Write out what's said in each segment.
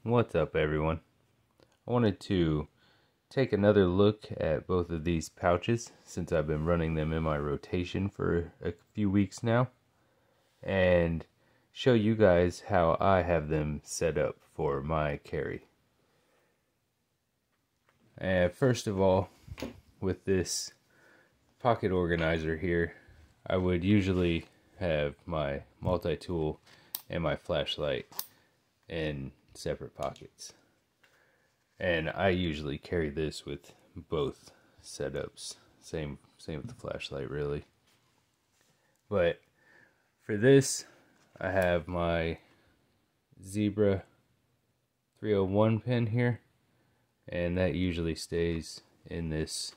What's up, everyone? I wanted to take another look at both of these pouches since I've been running them in my rotation for a few weeks now, and show you guys how I have them set up for my carry. And first of all, with this pocket organizer here, I would usually have my multi-tool and my flashlight in separate pockets, and I usually carry this with both setups. Same with the flashlight, really. But for this, I have my Zebra 301 pin here, and that usually stays in this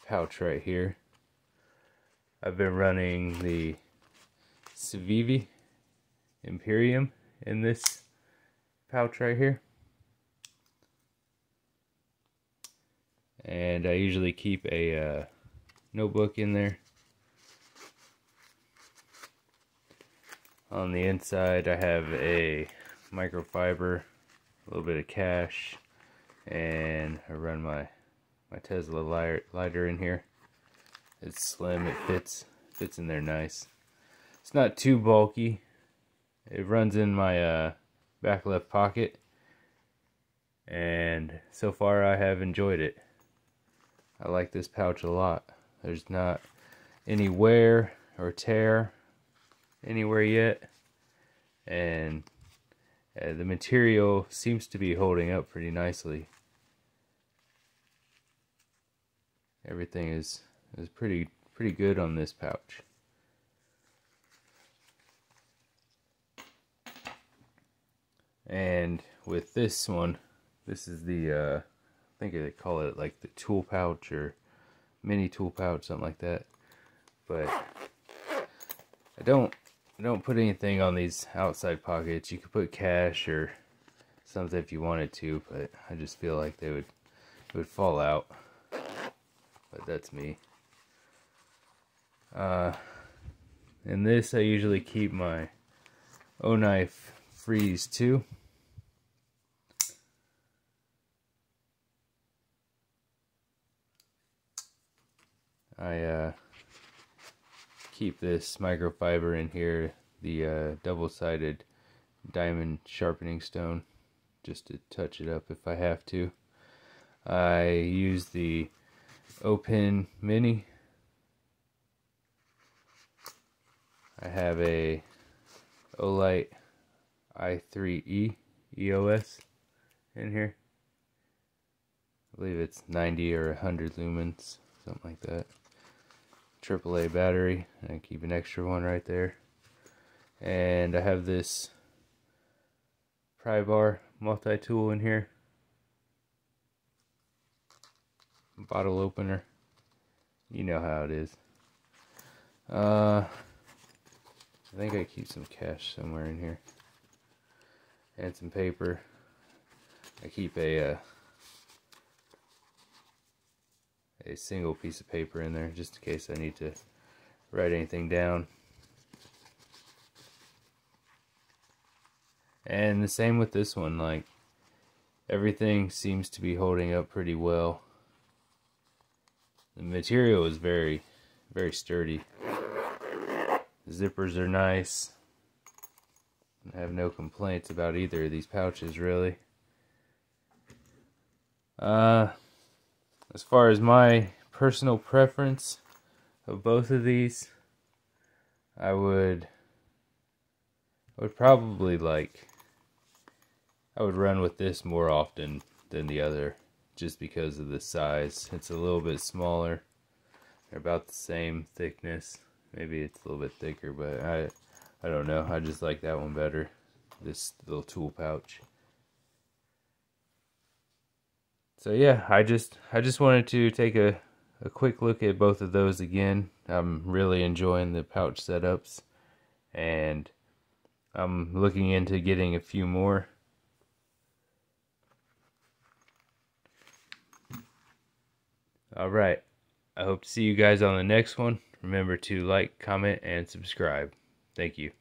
pouch right here. I've been running the Civivi Imperium in this pouch right here, and I usually keep a notebook in there. On the inside I have a microfiber, a little bit of cash, and I run my Tesla lighter in here. It's slim, it fits in there nice. It's not too bulky. It runs in my back left pocket, and so far I have enjoyed it. I like this pouch a lot. There's not any wear or tear anywhere yet, and the material seems to be holding up pretty nicely. Everything is pretty good on this pouch. And with this one, this is the I think they call it like the tool pouch or mini tool pouch, something like that. But I don't put anything on these outside pockets. You could put cash or something if you wanted to, but I just feel like they would fall out. But that's me. In this, I usually keep my O-Knife Freeze 2. I keep this microfiber in here, the double-sided diamond sharpening stone, just to touch it up if I have to. I use the O-Pen Mini. I have a Olight i3E EOS in here. I believe it's 90 or 100 lumens, something like that. AAA battery, and I keep an extra one right there. And I have this pry bar multi-tool in here. Bottle opener. You know how it is. I think I keep some cash somewhere in here. And some paper. I keep a single piece of paper in there just in case I need to write anything down. And the same with this one, like everything seems to be holding up pretty well. The material is very sturdy. The zippers are nice. I have no complaints about either of these pouches, really. As far as my personal preference of both of these, I would probably I would run with this more often than the other, just because of the size. It's a little bit smaller. They're about the same thickness. Maybe it's a little bit thicker, but I don't know. I just like that one better. This little tool pouch. So yeah, I just wanted to take a quick look at both of those again. I'm really enjoying the pouch setups, and I'm looking into getting a few more. Alright, I hope to see you guys on the next one. Remember to like, comment, and subscribe. Thank you.